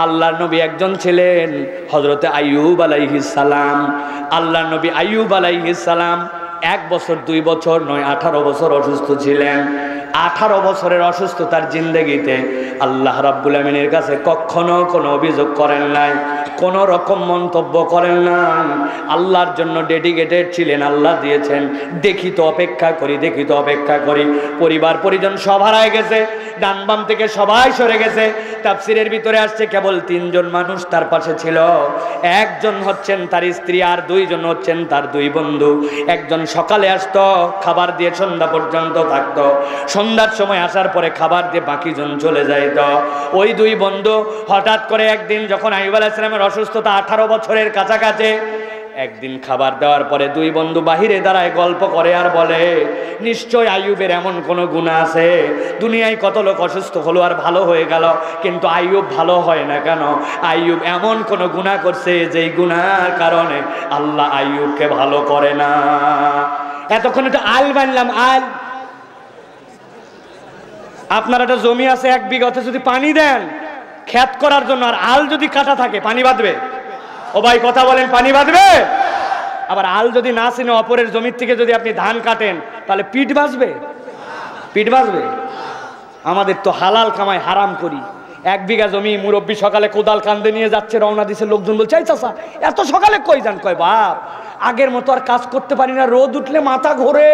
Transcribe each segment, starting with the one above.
আল্লাহর নবী একজন ছিলেন হযরতে আইয়ুব আলাইহিস সালাম। আল্লাহর নবী আইয়ুব আলাইহিস সালাম 1 বছর 2 বছর নয় 18 বছর অসুস্থ ছিলেন। 18 বছরের অসুস্থতার জিন্দেগিতে আল্লাহ রাব্বুল আমিনের কাছে কখনো কোনো অভিযোগ করেন নাই, কোনো রকম মন্তব্য করেন নাই। আল্লাহর জন্য ডেডিকেটেড ছিলেন। আল্লাহ দিয়েছেন, দেখি তো অপেক্ষা করি, দেখি তো অপেক্ষা করি। পরিবার পরিজন সব হারায় গেছে, ডান বাম থেকে সবাই সরে গেছে। তাফসীরের ভিতরে আসছে কেবল 3 জন মানুষ তার পাশে ছিল। একজন হচ্ছেন তার স্ত্রী, আর 2 জন হচ্ছেন তার 2 বন্ধু। একজন সকালে আসতো, খাবার দিয়ে সন্ধ্যা পর্যন্ত থাকতো। সন্ধ্যার সময় আসার পরে খাবার দিয়ে বাকি জন চলে যাইত। ওই 2 বন্ধু হঠাৎ করে একদিন যখন আইয়ুব আলাইহিস সালামের অসুস্থতা 18 বছরের কাছাকাছি, একদিন খাবার দেওয়ার পরে 2 বন্ধু বাহিরে দাঁড়ায় গল্প করে আর বলে, নিশ্চয় আইয়ুবের এমন কোনো গুনাহ আছে। দুনিয়ায় কত লোক অসুস্থ হলো আর ভালো হয়ে গেল, কিন্তু আইয়ুব ভালো হয় না কেন? আইয়ুব এমন কোনো গুনাহ করছে যেই গুনাহর কারণে আল্লাহ আইয়ুবকে ভালো করে না। এতক্ষণ একটা আল বানলাম, আল। আপনার একটা জমি আছে 1 বিঘাতে, যদি পানি দেন ক্ষেত করার জন্য, আর আল যদি কাটা থাকে পানি বাঁধবে? ও ভাই কথা বলেন, পানি বাঁধবে? আবার আল যদি না চিনে অপরের জমির থেকে যদি আপনি ধান কাটেন, তাহলে পিঠ বাঁচবে? পিঠ বাঁচবে? আমাদের তো হালাল কামাই হারাম করি। 1 বিঘা জমি মুরব্বী সকালে কোদাল কান্দে নিয়ে যাচ্ছে, রওনা দিছে। লোকজন বলছে, এই চাচা এত সকালে কই যান? কয় বাপ, আগের মতো আর কাজ করতে পারি না, রোদ উঠলে মাথা ঘোরে,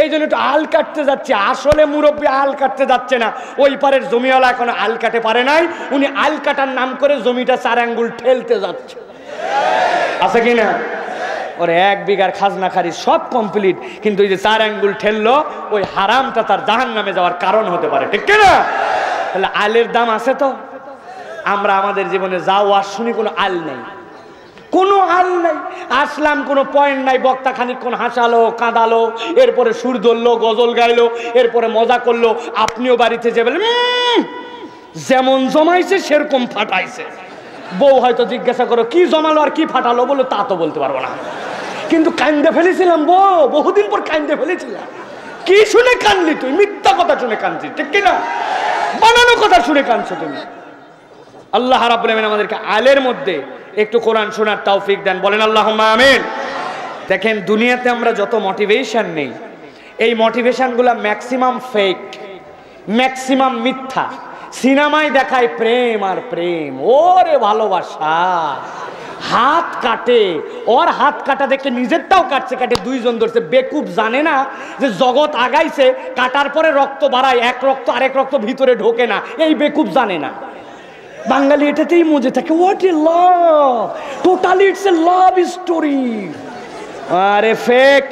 এই জন্য একটু আল কাটতে যাচ্ছে। আসলে মুরব্বী আল কাটতে যাচ্ছে না, ওই পারের জমিওয়ালা এখনো আল কাটে পারে নাই, উনি আল কাটার নাম করে জমিটা 4 আঙ্গুল ঠেলতে যাচ্ছে। আছে কি না? ওর 1 বিঘার খাজনা খারি সব কমপ্লিট, কিন্তু ওই যে 4 আঙ্গুল ঠেললো, ওই হারামটা তার জাহান্নামে যাওয়ার কারণ হতে পারে, ঠিক না? তাহলে আলের দাম আছে তো? আমরা আমাদের জীবনে যা ওয়াজ শুনি, কোনো আল নেই, কোনো আল নাই। আসলাম, কোনো পয়েন্ট নাই। বক্তা খানিকক্ষণ হাসালো, কাঁদালো, এরপরে সুর ধরলো, গজল গাইলো, এরপরে মজা করলো। আপনিও বাড়িতে যে বলেন, যেমন জমাইছে সেরকম ফাটাইছে। বউ হয়তো জিজ্ঞাসা করো কি জমালো আর কি ফাটালো, বলো তা তো বলতে পারবো না, কিন্তু কান্দে ফেলেছিলাম বউ, বহুদিন পর কান্দে ফেলেছিলাম। কি শুনে কানলি তুই? মিথ্যা কথা শুনে কানছিস, ঠিক কিনা? বানানো কথা শুনে কানছো তুমি। আল্লাহ রাব্বুল আমিন আমাদেরকে আলের মধ্যে একটু কোরআন শোনার তৌফিক দেন, বলেন আল্লাহুম্মা আমিন। দেখেন, দুনিয়াতে আমরা যত মোটিভেশন নেই, এই মোটিভেশনগুলো ম্যাক্সিমাম ফেক, ম্যাক্সিমাম মিথ্যা। সিনেমায় দেখায় প্রেম আর প্রেম, ওরে ভালোবাসা, হাত কাটে, ওর হাত কাটা দেখে নিজেরটাও কাটছে, কাটে 2 জন ধরছে। বেকুব জানে না যে জগৎ আগাইছে, কাটার পরে রক্ত বাড়ায়, এক রক্ত আরেক রক্ত ভিতরে ঢোকে না, এই বেকুব জানে না। বাঙালি এটাতেই মজে থাকে, what a love, totally it's a love story. আরে ফেক।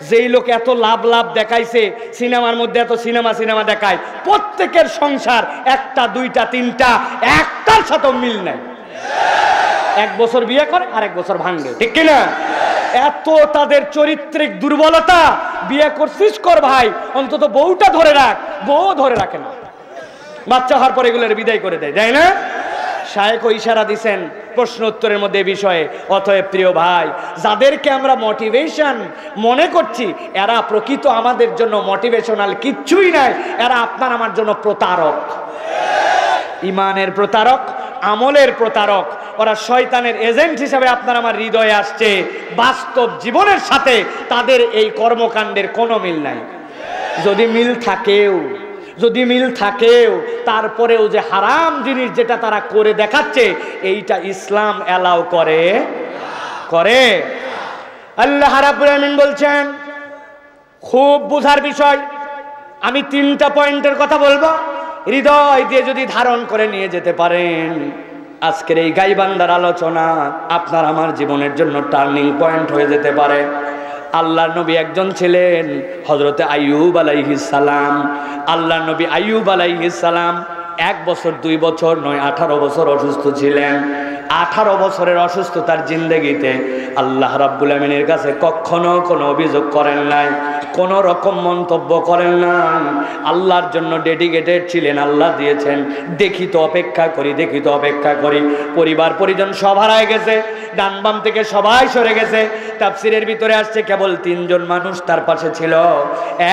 যেই লোক এত লাভ লাভ দেখাইছে, সিনেমার মধ্যে এত সিনেমা দেখায়, প্রত্যেকের সংসার 1টা 2টা 3টা, একটার সাথে মিল নাই। 1 বছর বিয়ে করে আর 1 বছর ভাঙে, ঠিক কিনা? এত তাদের চরিত্রিক দুর্বলতা। বিয়ে করছিস কর ভাই, অন্তত বউটা ধরে রাখ, বউ ধরে রাখে না। বাচ্চা হওয়ার পর এগুলোর বিদায় করে দেয়, তাই না? শায়েখও ইশারা দিছেন প্রশ্ন উত্তরের মধ্যে বিষয়ে। অতএব প্রিয় ভাই, যাদেরকে আমরা মোটিভেশন মনে করছি, এরা প্রকৃত আমাদের জন্য মোটিভেশনাল কিচ্ছুই নাই। এরা আপনার আমার জন্য প্রতারক, ইমানের প্রতারক, আমলের প্রতারক। ওরা শয়তানের এজেন্ট হিসাবে আপনার আমার হৃদয়ে আসছে। বাস্তব জীবনের সাথে তাদের এই কর্মকাণ্ডের কোনো মিল নাই। যদি মিল থাকেও তারপরেও যে হারাম জিনিস যেটা তারা করে দেখাচ্ছে, এইটা ইসলাম অ্যালাউ করে। আল্লাহ রাব্বুল আমিন বলছেন, খুব বোঝার বিষয়, আমি 3টা পয়েন্টের কথা বলবো, হৃদয় দিয়ে যদি ধারণ করে নিয়ে যেতে পারেন, আজকের এই গাইবান্দার আলোচনা আপনার আমার জীবনের জন্য টার্নিং পয়েন্ট হয়ে যেতে পারে। আল্লাহর নবী একজন ছিলেন হযরতে আইয়ুব আলাইহিস সালাম। আল্লাহর নবী আইয়ুব আলাইহিস সালাম 1 বছর 2 বছর নয় 18 বছর অসুস্থ ছিলেন। 18 বছরের অসুস্থতার জিন্দেগিতে আল্লাহ রাব্বুল আমিনের কাছে কখনো কোনো অভিযোগ করেন নাই, কোনো রকম মন্তব্য করেন নাই। আল্লাহর জন্য ডেডিকেটেড ছিলেন, আল্লাহ দিয়েছেন। দেখি তো অপেক্ষা করি, দেখি তো অপেক্ষা করি। পরিবার পরিজন সব হারায় গেছে, ডান বাম থেকে সবাই সরে গেছে। তাফসীরের ভিতরে আসছে কেবল 3 জন মানুষ তার পাশে ছিল।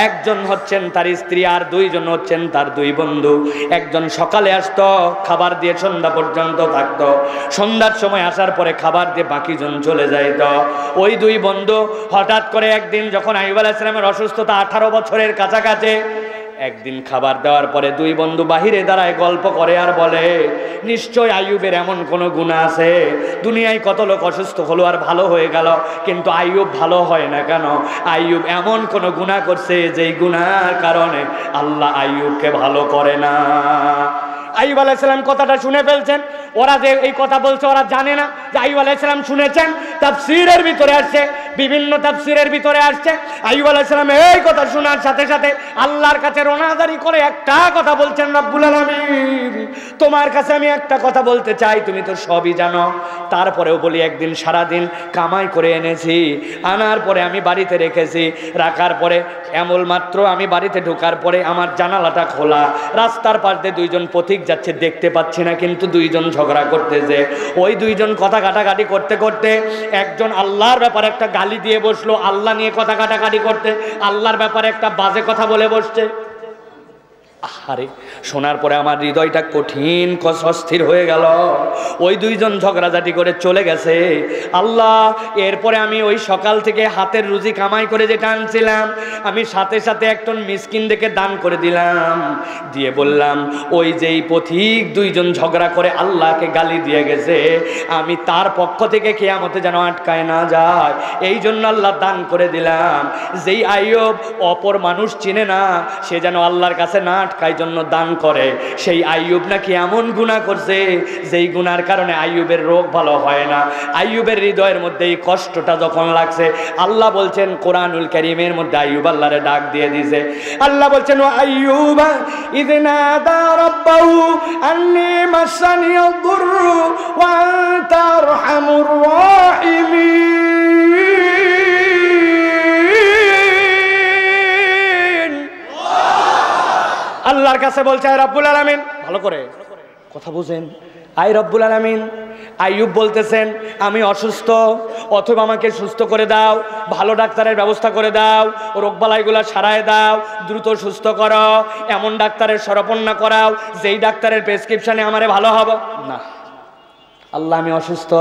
একজন হচ্ছেন তার স্ত্রী, আর 2 জন হচ্ছেন তার 2 বন্ধু। একজন সকালে আসতো, খাবার দিয়ে সন্ধ্যা পর্যন্ত থাকতো। সন্ধ্যার সময় আসার পরে খাবার দিয়ে বাকি জন চলে যাইত। ওই 2 বন্ধু হঠাৎ করে একদিন যখন আইয়ুব আলাইহিস সালামের অসুস্থতা 18 বছরের কাছাকাছি, একদিন খাবার দেওয়ার পরে 2 বন্ধু বাহিরে দাঁড়ায় গল্প করে আর বলে, নিশ্চয় আইয়ুবের এমন কোনো গুনাহ আছে। দুনিয়ায় কত লোক অসুস্থ হলো আর ভালো হয়ে গেল, কিন্তু আইয়ুব ভালো হয় না কেন? আইয়ুব এমন কোনো গুনাহ করছে যেই গুনাহর কারণে আল্লাহ আইয়ুবকে ভালো করে না। আইয়ুব আলাইহিস সালাম কথাটা শুনে ফেলছেন। ওরা যে এই কথা বলছে ওরা জানে না যে আইয়ুব আলাইহিস সালাম শুনেছেন। তাফসীরের ভিতরে আসছে, বিভিন্ন তাফসীরের ভিতরে আসছে, আইয়ুব আলাইহিস সালাম এই কথা শোনার সাথে সাথে আল্লাহর কাছে রোনাজারি করে একটা কথা বলছেন, রব্বুল আলামিন তোমার কাছে আমি একটা কথা বলতে চাই, তুমি তো সবই জানো। তারপরেও বলি, একদিন সারাদিন কামাই করে এনেছি, আনার পরে আমি বাড়িতে রেখেছি, রাখার পরে এমন মাত্র আমি বাড়িতে ঢোকার পরে আমার জানালাটা খোলা, রাস্তার পাশ দিয়ে 2 জন পথিক যাচ্ছে, দেখতে পাচ্ছি না, কিন্তু 2 জন ঝগড়া করতেছে। ওই 2 জন কথা কাটাকাটি করতে করতে একজন আল্লাহর ব্যাপারে একটা গালি দিয়ে বসলো, আল্লাহ নিয়ে কথা কাটাকাটি করতে, আল্লাহর ব্যাপারে একটা বাজে কথা বলে বসছে। আরে শোনার পরে আমার হৃদয়টা কঠিন অস্থির হয়ে গেল। ওই 2 জন ঝগড়াঝাটি করে চলে গেছে। আল্লাহ, এরপরে আমি ওই সকাল থেকে হাতের রুজি কামাই করে যেটা আনছিলাম, আমি সাথে সাথে একজন মিসকিন দেখে দান করে দিলাম। দিয়ে বললাম, ওই যেই পথিক 2 জন ঝগড়া করে আল্লাহকে গালি দিয়ে গেছে, আমি তার পক্ষ থেকে কিয়ামতে যেন আটকায় না যায়, এই জন্য আল্লাহ দান করে দিলাম। যেই আইয়ুব অপর মানুষ চিনে না, সে যেন আল্লাহর কাছে না আটকায় জন্য দান করে। সেই আইয়ুব নাকি এমন গুনাহ করছে যেই গুনার কারণে আইয়ুবের রোগ ভালো হয় না। আইয়ুবের হৃদয়ের মধ্যে এই কষ্টটা যখন লাগছে, আল্লাহ বলছেন কোরআনুল কারীমের মধ্যে আইয়ুব আল্লাহরে ডাক দিয়ে দিয়েছে। আল্লাহ বলছেন, ও আইয়ুবা ইয নাদা রাব্বাহু আন্নী মাসানিয়াদ দুররু ওয়া আনতা আরহামুর রাহিমিন। আল্লাহর কাছে বলছে, আয় রব্বুল আলামিন, ভালো করে কথা বুঝেন, আয় রব্বুল আলামিন। আইয়ুব বলতেছেন, আমি অসুস্থ, অথবা আমাকে সুস্থ করে দাও, ভালো ডাক্তারের ব্যবস্থা করে দাও, রোগবালাইগুলা সারায় দাও, দ্রুত সুস্থ করো, এমন ডাক্তারের শরণাপন্ন করাও যেই ডাক্তারের প্রেসক্রিপশনে আমারে ভালো হবে না। আল্লাহ, আমি অসুস্থ,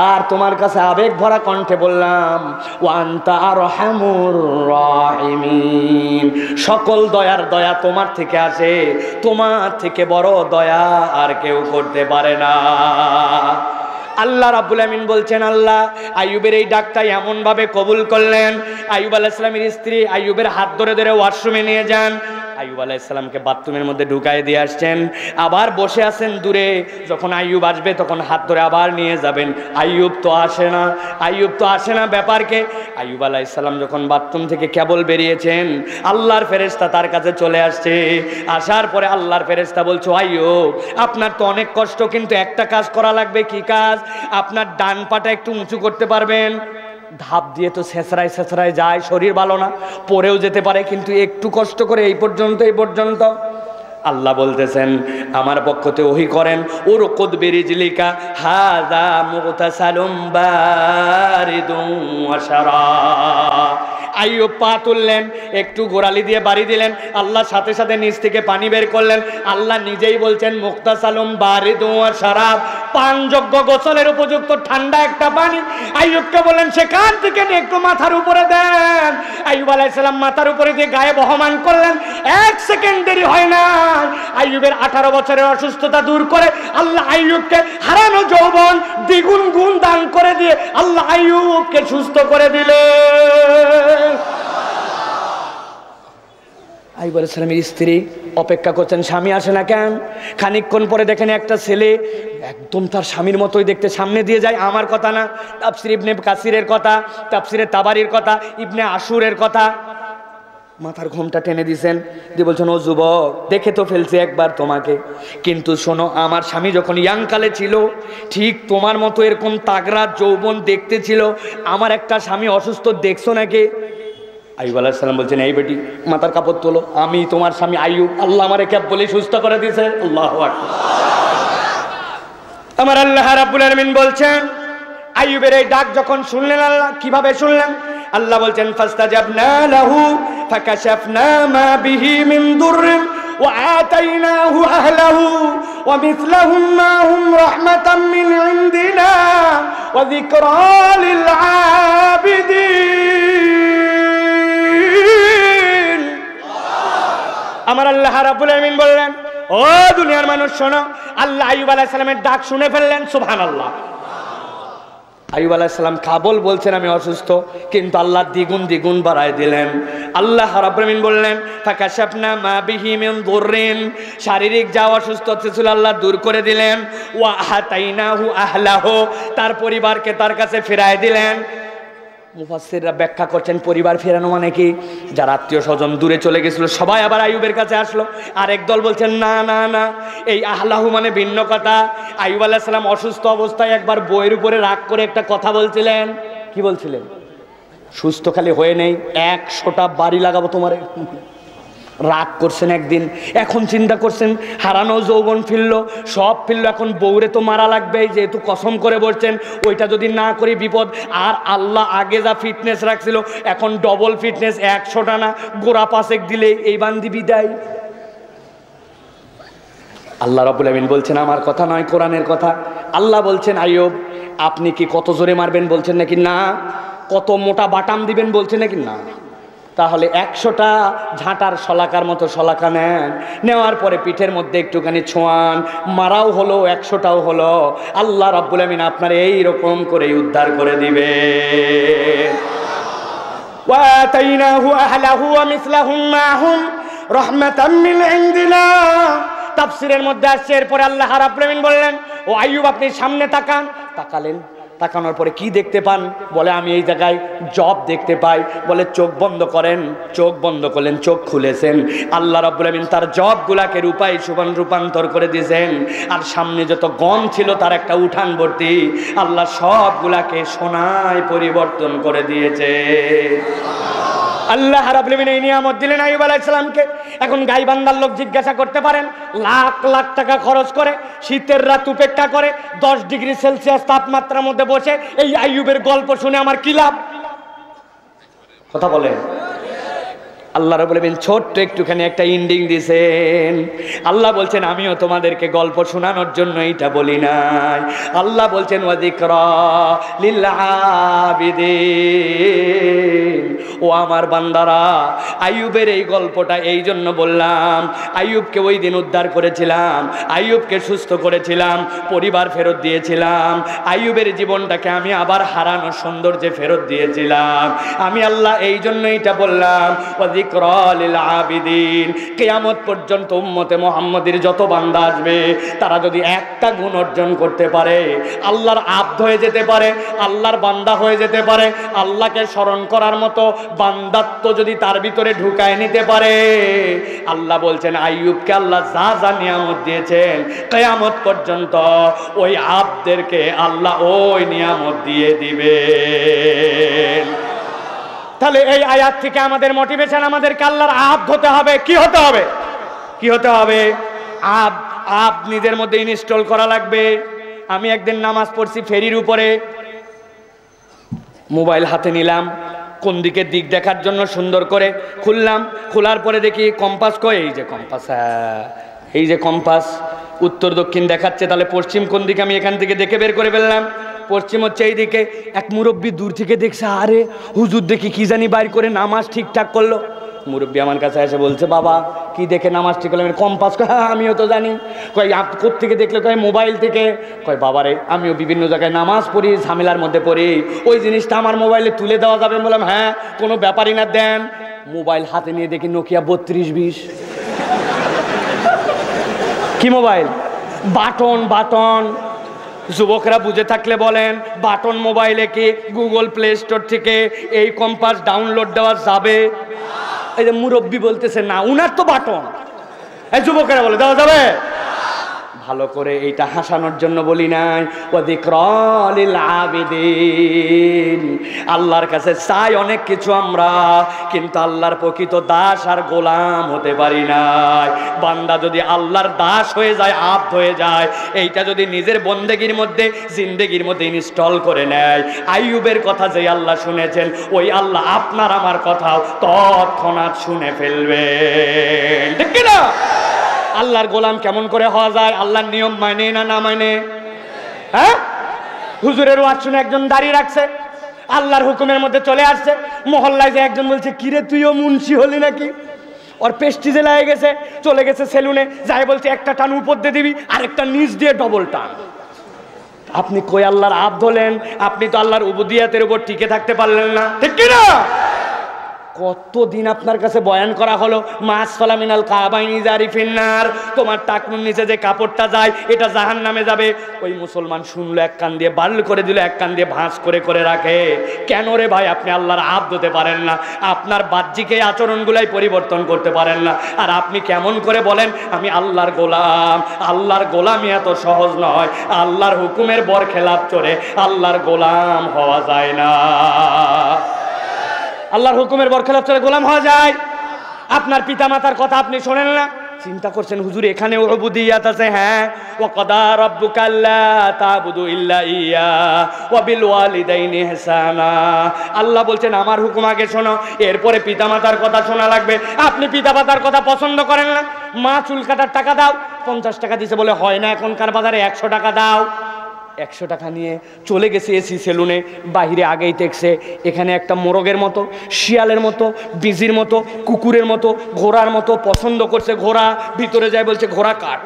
আর তোমার কাছে আবেগ ভরা কণ্ঠে বললাম, ওয়া আনতা আরহামুর রাহিমিন, সকল দয়ার দয়া তোমার থেকে আসে, তোমার থেকে বড় দয়া আর কেউ করতে পারে না। আল্লাহ রাব্বুল আমিন বলছেন, আল্লাহ আইয়ুবের এই ডাকটা এমন ভাবে কবুল করলেন। আইয়ুব আলাইহিস সালামের স্ত্রী আইয়ুবের হাত ধরে ধরে ওয়াশরুমে নিয়ে যান, আইয়ুব আলাইহিস সালামকে বাথরুমের মধ্যে ঢুকায় দিয়ে আসছেন, আবার বসে আছেন দূরে, যখন আইয়ুব আসবে তখন হাত ধরে আবার নিয়ে যাবেন। আইয়ুব তো আসে না, আইয়ুব তো আসে না। ব্যাপারকে আইয়ুব আলাইহিস সালাম যখন বাথরুম থেকে কেবল বেরিয়েছেন, আল্লাহর ফেরেশতা তার কাছে চলে আসছে। আসার পরে আল্লাহর ফেরেশতা বলছে, আইয়ুব আপনার তো অনেক কষ্ট, কিন্তু একটা কাজ করা লাগবে। কি কাজ? আপনার ডান পাটা একটু উঁচু করতে পারবেন? ধাপ দিয়ে তো ছেঁচড়ায় ছেঁচড়ায় যায়, শরীর ভালো না, পরেও যেতে পারে, কিন্তু একটু কষ্ট করে এই পর্যন্ত এই পর্যন্ত। আল্লাহ বলতেছেন, আমার পক্ষতে ওহী করেন, উরকুদ বিরিজলিকা হাযা মুগতাসালুম বারিদুন ওয়া শারাব। আইয়ুব পা তুললেন, একটু গোড়ালি দিয়ে বাড়ি দিলেন, আল্লাহ সাথে সাথে নিচ থেকে পানি বের করলেন। আল্লাহ নিজেই বলছেন, মুগতাসালুম বারিদুন ওয়া শারাব, পানযোগ্য গোসলের উপযুক্ত ঠান্ডা একটা পানি। আইয়ুবকে বললেন, সেখান থেকে নিয়ে একটু মাথার উপরে দেন। আইয়ুব আলাইহিস সালাম মাথার উপরে দিয়ে গায়ে বহমান করলেন। 1 সেকেন্ড দেরি হয় না, আইয়ুবের 18 বছরের অসুস্থতা দূর করে আল্লাহ আইয়ুবকে হারানো যৌবন দ্বিগুণ গুণ দান করে দিয়ে আল্লাহ আইয়ুবকে সুস্থ করে দিলেন। আইয়ুব আলাইহিস সালামের স্ত্রী অপেক্ষা করছেন, স্বামী আসে না কেন? খানিকক্ষণ পরে দেখেন একটা ছেলে একদম তার স্বামীর মতোই দেখতে, সামনে দিয়ে যায়। আমার কথা না, তাফসীর ইবনে কাসিরের কথা, তাফসীরে তাবারির কথা, ইবনে আশুরের কথা। মাথার ঘোমটা টেনে দিয়েছেন, দিয়ে বলছেন, ও যুবক, দেখে তো ফেলছি একবার তোমাকে, কিন্তু শোনো, আমার স্বামী যখন ইয়াংকালে ছিল ঠিক তোমার মতো এরকম তাগড়া যৌবন দেখতে ছিল। আমার একটা স্বামী অসুস্থ, দেখছো নাকি? আইয়ুব আলাইহিস সালাম বলছেন, এই বেটি মাথার কাপড় তোলো, আমি তোমার স্বামী আইয়ুব, আল্লাহ আমারে ক্যাব বলে সুস্থ করে দিয়েছে। আল্লাহু আকবার। আমার আল্লাহ রাব্বুল আলামিন বলছেন, আইয়ুবের এই ডাক যখন শুনলেন, আল্লাহ কিভাবে শুনলেন? আল্লাহ বলছেন, ফাস্তাজাবনা লাহু ফাকাশাফনা মা বিহি মিন দুররিন ওয়া আতাইনাহু আহলাহু ওয়া মিসলাহুম মাহুম রাহমাতাম মিন ইনদিনা ওয়া যিকরা লিল আবিদিন। আমার আল্লাহ রাব্বুল আলামিন বললেন, ও দুনিয়ার মানুষ শোনো, আল্লাহ আইয়ুব আলাইহিস সালামের ডাক শুনে ফেললেন। সুবহানাল্লাহ। আইয়ুব আলাইহিস সালাম কাবল বলছেন আমি অসুস্থ, কিন্তু আল্লাহ দ্বিগুণ দ্বিগুণ বাড়ায় দিলেন। আল্লাহ রাব্বুল আলামিন বললেন, ফাকাশাফনা মা বিহি মিন দুররিন, শারীরিক যা অসুস্থতা ছিল আল্লাহ দূর করে দিলেন। ওয়া আতাইনাহু আহলাহু, তার পরিবারকে তার কাছে ফিরায় দিলেন। মুফাসসিররা ব্যাখ্যা করছেন, পরিবার ফেরানো মানে কি? যারা আত্মীয় স্বজন দূরে চলে গেছিল সবাই আবার আইয়ুবের কাছে আসলো। আর একদল বলছেন, না না না, এই আহলাহু মানে ভিন্ন কথা। আইয়ুব আলাইহিস সালাম অসুস্থ অবস্থায় একবার বইয়ের উপরে রাগ করে একটা কথা বলছিলেন। কি বলছিলেন? সুস্থ খালি হয়ে নেই, 100টা বাড়ি লাগাবো তোমারে। রাগ করছেন একদিন, এখন চিন্তা করছেন হারানো যৌবন ফিরলো, সব ফিরলো, এখন বউরে তো মারা লাগবে, যেহেতু কসম করে বলছেন ওইটা যদি না করি বিপদ। আর আল্লাহ আগে যা ফিটনেস রাখছিল এখন ডবল ফিটনেস, 100টা না গোড়া 5 দিলে এই বান্দি বিদায়। আল্লাহ রাব্বুল আমিন বলছেন, আমার কথা নয়, কোরআনের কথা। আল্লাহ বলছেন, আইয়ুব আপনি কি কত জোরে মারবেন বলছেন নাকি? না। কত মোটা বাটাম দিবেন বলছেন নাকি? না। তাহলে 100টা ঝাঁটার শলাকার মতো শলাকা নেন, নেওয়ার পরে পিঠের মধ্যে একটুখানি ছোঁয়ান, মারাও হলো, 100টাও হলো। আল্লাহ রাব্বুল আমিন আপনার এই রকম করে উদ্ধার করে দিবে। ওয়া আতাইনাহু আহলাহু ওয়া মিসলাহুম মাহুম রাহমাতাম মিন ইনদিনা। তাফসীরের মধ্যে আসছে, এরপরে আল্লাহ রাব্বুল আমিন বললেন, ও আইয়ুব আপনি সামনে তাকান। তাকালেন, তাকানোর পরে কি দেখতে পান? বলে আমি এই জায়গায় জব দেখতে পাই। বলে চোখ বন্ধ করেন, চোখ বন্ধ করলেন, চোখ খুলেছেন। আল্লাহ রাব্বুল আমিন তার জবগুলাকে রূপায় রূপান্তর করে দিয়েছেন। আর সামনে যত গম ছিল তার একটা উঠান ভর্তি, আল্লাহ সবগুলাকে সোনায় পরিবর্তন করে দিয়েছে। আল্লাহ রাব্বুল আমিন এই নিয়ামত দিলেন আইয়ুব আলাইহিস সালামকে। এখন গাইবান্ধার লোক জিজ্ঞাসা করতে পারেন, লাখ লাখ টাকা খরচ করে শীতের রাত উপেক্ষা করে 10 ডিগ্রি সেলসিয়াস তাপমাত্রার মধ্যে বসে এই আইয়ুবের গল্প শুনে আমার কি লাভ? কথা বলেন। আল্লাহ রাব্বুল আমিন ছোট্ট একটুখানি একটা ইন্ডিং দিয়েছেন। আল্লাহ বলছেন, আমিও তোমাদেরকে গল্প শোনানোর জন্য এইটা বলি নাই। আল্লাহ বলছেন, ওয়া যিকরা লিল আবিদিন, ও আমার বান্দারা, আইয়ুবের এই গল্পটা এই জন্য বললাম, আইয়ুবকে ওই দিন উদ্ধার করেছিলাম, আইয়ুবকে সুস্থ করেছিলাম, পরিবার ফেরত দিয়েছিলাম, আইয়ুবের জীবনটাকে আমি আবার হারানো সৌন্দর্যে ফেরত দিয়েছিলাম। আমি আল্লাহ এই জন্য এটা বললাম, যিকরা লিল আবিদিন। কিয়ামত পর্যন্ত উম্মতে মুহাম্মাদের যত বান্দা আসবে তারা যদি একটা গুণ অর্জন করতে পারে, আল্লাহর আব্দ হয়ে যেতে পারে, আল্লাহর বান্দা হয়ে যেতে পারে, আল্লাহকে স্মরণ করার মতো বান্দাত্ব যদি তার ভিতরে ঢুকায় নিতে পারে, আল্লাহ বলছেন আইয়ুবকে আল্লাহ যা যা নিয়ামত দিয়েছেন কিয়ামত পর্যন্ত ওই আব্দদেরকে আল্লাহ ওই নিয়ামত দিয়ে দিবেন। তাহলে এই আয়াত থেকে আমাদের মোটিভেশন, আমাদেরকে আল্লাহর আব্দ হতে হবে। কি হতে হবে? কি হতে হবে? আব্দ নিজের মধ্যে ইনস্টল করা লাগবে। আমি একদিন নামাজ পড়ছি ফেরির উপরে, মোবাইল হাতে নিলাম, কোন দিকে দিক দেখার জন্য সুন্দর করে খুললাম, খোলার পরে দেখি কম্পাস কয়, এই যে কম্পাস, এই যে কম্পাস উত্তর দক্ষিণ দেখাচ্ছে, তাহলে পশ্চিম কোন দিকে আমি এখান থেকে দেখে বের করে ফেললাম। পশ্চিম হচ্ছে এই দিকে। এক মুরব্বী দূর থেকে দেখছে, আরে হুজুর দেখি কি জানি বাইর করে নামাজ ঠিকঠাক করলো। মুরব্বী আমার কাছে এসে বলছে, বাবা কি দেখে নামাজ ঠিক করলাম? কম্পাস। হ্যাঁ আমিও তো জানি। কয় কোত্থেকে দেখলে? কয় মোবাইল থেকে। কয় বাবারে আমিও বিভিন্ন জায়গায় নামাজ পড়ি, ঝামেলার মধ্যে পড়ি, ওই জিনিসটা আমার মোবাইলে তুলে দেওয়া যাবে? বললাম হ্যাঁ, কোনো ব্যাপারই না, দেন। মোবাইল হাতে নিয়ে দেখি নোকিয়া 3220। কি মোবাইল? বাটন। বাটন। যুবকরা বুঝে থাকলে বলেন, বাটন মোবাইলে কি গুগল প্লে স্টোর থেকে এই কম্পাস ডাউনলোড দেওয়া যাবে? এই যে মুরব্বী বলতেছে না, উনার তো বাটন। এই যুবকেরা বলে দেওয়া যাবে? ভালো করে এইটা হাসানোর জন্য বলি নাই। ওয়াযিকরা লিল আবিদিন, আল্লাহর কাছে চাই অনেক কিছু আমরা, কিন্তু আল্লাহর প্রকৃত দাস আর গোলাম হতে পারি নাই। বান্দা যদি আল্লাহর দাস হয়ে যায়, আব্দ হয়ে যায়, এইটা যদি নিজের বন্দেগীর মধ্যে, জিন্দেগির মধ্যে ইনস্টল করে নেয়, আইয়ুবের কথা যে আল্লাহ শুনেছেন, ওই আল্লাহ আপনার আমার কথাও তৎক্ষণাৎ শুনে ফেলবেন। ঠিক কি না? আল্লাহর গোলাম কেমন করে হওয়া যায়? আল্লাহর নিয়ম মানে না মানে? হ্যাঁ, হুজুরের ওয়াজ শুনে একজন দাঁড়িয়ে রাখছে, আল্লাহর হুকুমের মধ্যে চলে আসছে। মহল্লায় যে একজন বলছে, কিরে তুইও মুন্সি হলি নাকি? ওর পেস্টিজে লাগে গেছে, চলে গেছে সেলুনে, যাই বলছে একটা টান উপর দিয়ে দিবি, আরেকটা নিচ দিয়ে ডবল টান। আপনি কই আল্লাহর আব্দ হলেন? আপনি তো আল্লাহর উবুদিয়াতের উপর টিকে থাকতে পারলেন না। ঠিক কি না? কতদিন আপনার কাছে বয়ান করা হলো, মাস ফালা মিনাল কাবাইনি জারি ফিন্নার, তোমার টাকনুর নিচে যে কাপড়টা যায় এটা জাহান্নামে যাবে। ওই মুসলমান শুনলো, এক কান দিয়ে বাল করে দিল, এক কান দিয়ে ভাঁজ করে করে রাখে। কেন রে ভাই? আপনি আল্লাহর আব্দ হতে পারেন না, আপনার বাহ্যিক এই আচরণগুলাই পরিবর্তন করতে পারেন না, আর আপনি কেমন করে বলেন আমি আল্লাহর গোলাম? আল্লাহর গোলামি এত সহজ নয়। আল্লাহর হুকুমের বরখেলাপ করে আল্লাহর গোলাম হওয়া যায় না। আল্লাহর হুকুমের বরখেলাপ করে গোলাম হওয়া যায়? আপনার পিতামাতার কথা আপনি শোনেন না? চিন্তা করছেন হুজুর এখানে উবুদিয়াত আছে। হ্যাঁ, ওয়া কাদা রাব্বুকা আল্লা তা'বুদু ইল্লা ইয়্যা ওয়া বিল ওয়ালিদাইনি ইহসানা। আল্লাহ বলছেন আমার হুকুম আগে শোনো, এরপরে পিতামাতার কথা শোনা লাগবে। আপনি পিতামাতার কথা পছন্দ করেন না। মা চুল কাটার টাকা দাও, 50 টাকা দিছে বলে হয় না, এখনকার বাজারে 100 টাকা দাও। 100 টাকা নিয়ে চলে গেছে এসি সেলুনে, বাহিরে আগেই দেখছে এখানে একটা মোরগের মতো, শিয়ালের মতো, বিজির মতো, কুকুরের মতো, ঘোড়ার মতো পছন্দ করছে ঘোড়া। ভিতরে যায় বলছে ঘোড়া কাট।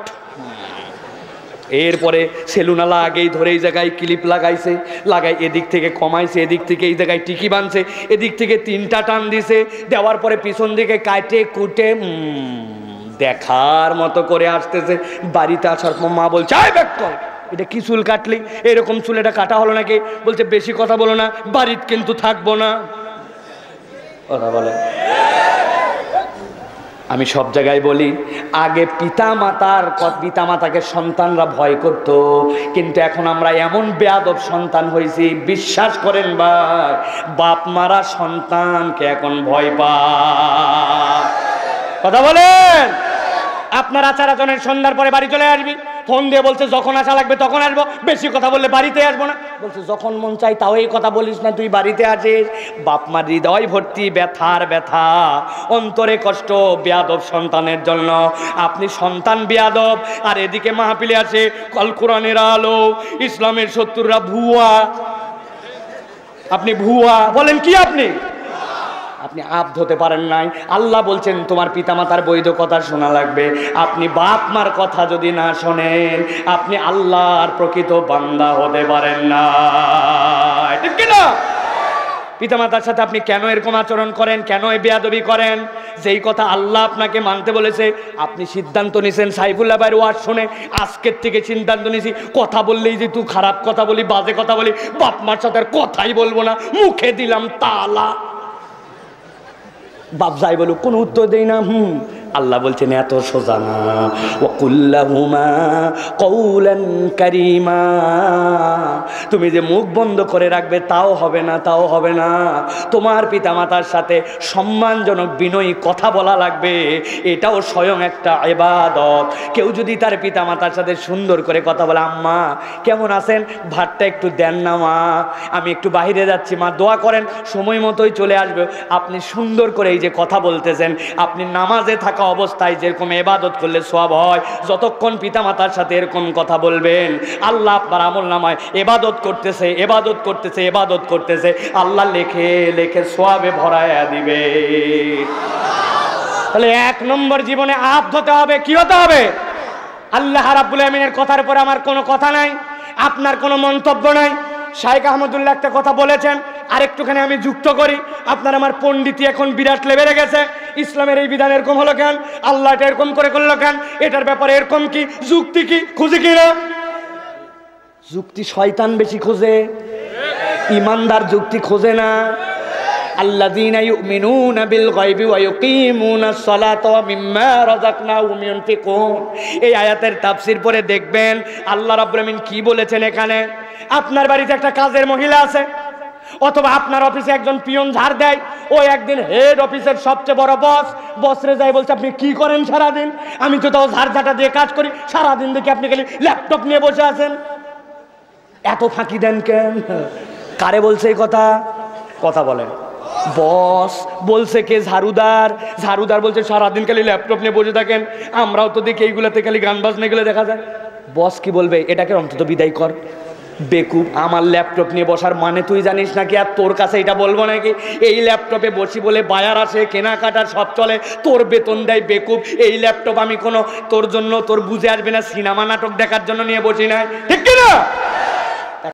এরপরে সেলুনালা আগেই ধরে এই জায়গায় ক্লিপ লাগাইছে, লাগাই এদিক থেকে কমাইছে, এদিক থেকে এই জায়গায় টিকি বাঁধছে, এদিক থেকে 3টা টান দিছে, দেওয়ার পরে পিছন দিকে কাটে কুটে দেখার মতো করে আসতেছে। বাড়িতে আসার পর মা বলছে আয় ব্যাক কর, এটা কি চুল কাটলি? এরকম চুল এটা কাটা হলো নাকি? বলছে বেশি কথা বলো না, বাড়িতে কিন্তু থাকবো না। ওরা বলে আমি সব জায়গায় বলি, আগে পিতামাতাকে সন্তানরা ভয় করত, কিন্তু এখন আমরা এমন বেয়াদব সন্তান হয়েছি, বিশ্বাস করেন ভাই, বাপ মারা সন্তানকে এখন ভয় পায়। কথা বলেন? আপনার আচার আচরণের সন্ধ্যার পরে বাড়ি চলে আসবি, ফোন দিয়ে বলছে যখন আসা লাগবে তখন আসবো, বেশি কথা বললে বাড়িতে আসবো না। বলছে যখন মন চাই তাও এই কথা বলিস না, তুই বাড়িতে আসিস। বাপ মার হৃদয় ভর্তি ব্যথার ব্যথা, অন্তরে কষ্ট বেয়াদব সন্তানের জন্য। আপনি সন্তান বেয়াদব, আর এদিকে মাহফিলে আসে কল কোরআনের আলো, ইসলামের শত্রুরা ভুয়া। আপনি ভুয়া বলেন কি? আপনি আব্দ হতে পারেন নাই। আল্লাহ বলছেন তোমার পিতামাতার বৈধ কথা শোনা লাগবে। আপনি বাপ মার কথা যদি না শোনেন, আপনি আল্লাহর প্রকৃত বান্দা হতে পারেন না। ঠিক কি না? পিতামাতার সাথে আপনি কেন এরকম আচরণ করেন, কেন এই বেয়াদবি করেন? যেই কথা আল্লাহ আপনাকে মানতে বলেছে, আপনি সিদ্ধান্ত নিয়েছেন সাইফুল্লাহ ভাইয়ের ওয়াজ শুনে, আজকের থেকে সিদ্ধান্ত নিয়েছি কথা বললেই যে তুই খারাপ কথা বলি, বাজে কথা বলি, বাপ মার সাথে আর কথাই বলবো না, মুখে দিলাম তালা। বাপ যাই বলুক কোনো উত্তর দেই না। আল্লাহ বলছেন এত সোজা না। ওয়াকুল্লাহুমা কওলান কারীমা, তুমি যে মুখ বন্ধ করে রাখবে তাও হবে না, তাও হবে না। তোমার পিতামাতার সাথে সম্মানজনক বিনয়ী কথা বলা লাগবে, এটাও স্বয়ং একটা ইবাদত। কেউ যদি তার পিতামাতার সাথে সুন্দর করে কথা বলে, আম্মা কেমন আছেন, ভাতটা একটু দেন না মা, আমি একটু বাইরে যাচ্ছি মা, দোয়া করেন সময় মতোই চলে আসবে। আপনি সুন্দর করে এই যে কথা বলতেছেন, আপনি নামাজে থাকা অবস্থায় যেরকম ইবাদত করলে সওয়াব হয়, যতক্ষণ পিতামাতার সাথে এরকম কথা বলবেন, আল্লাহ আপনার আমলনামায় ইবাদত করতেছে, ইবাদত করতেছে, ইবাদত করতেছে, আল্লাহ লেখে লেখে সওয়াবে ভরায়া দিবে। তাহলে 1 নম্বর জীবনে আব্দ হতে হবে। কি হতে হবে? আল্লাহ রাব্বুল আমিনের কথার উপর আমার কোনো কথা নাই, আপনার কোনো মন্তব্য নাই। শাইখ আহমদুল্লাহ একটা কথা বলেছেন, আরেকটুখানি আমি যুক্ত করি। আপনার আমার পণ্ডিতি এখন বিরাট লেভেলে গেছে। ইসলামের এই বিধান এরকম হলো কেন, আল্লাহ এটা এরকম করে করলো কেন, এটার ব্যাপারে এরকম কি, যুক্তি কি, খুঁজি কি না? যুক্তি শয়তান বেশি খোঁজে, ইমানদার যুক্তি খোঁজে না। আল্লাযীনা ইউমিনুনা বিল গায়বি ওয়া ইউকিমুনাস সালাতা ওয়া মিম্মা রাযাকনাহুম ইউনফিকুন। এই আয়াতের তাফসীর পড়ে দেখবেন আল্লাহ রাব্বুল আমিন কি বলেছেন এখানে। আপনার বাড়িতে একটা কাজের মহিলা আছে, অথবা আপনার অফিসে একজন পিয়ন ঝাড় দেয়, ও একদিন হেড অফিসের সবচেয়ে বড় বসরে যায় বলছে আপনি কি করেন সারাদিন? আমি তো তাও ঝাড় ঝাঁটা দিয়ে কাজ করি, সারাদিন দেখি আপনি খালি ল্যাপটপ নিয়ে বসে আছেন, এত ফাঁকি দেন কেন? কারে বলছে এই কথা? কথা বলেন। বস বলছে কে? ঝাড়ুদার। ঝাড়ুদার বলছে সারাদিন খালি ল্যাপটপ নিয়ে বসে থাকেন, আমরাও তো দেখি এইগুলাতে খালি গান বাজনা গেলে দেখা যায়। বস কি বলবে? এটাকে অন্তত বিদায় কর। বেকুব, আমার ল্যাপটপ নিয়ে বসার মানে তুই জানিস নাকি? আর তোর কাছে এটা বলবো নাকি? এই ল্যাপটপে বসি বলে বায়ার আসে, কেনাকাটার সব চলে, তোর বেতন দেয়। বেকুব, এই ল্যাপটপ আমি কোনো তোর জন্য, তোর বুঝে আসবে না, সিনেমা নাটক দেখার জন্য নিয়ে বসি নাই, ঠিক কিনা?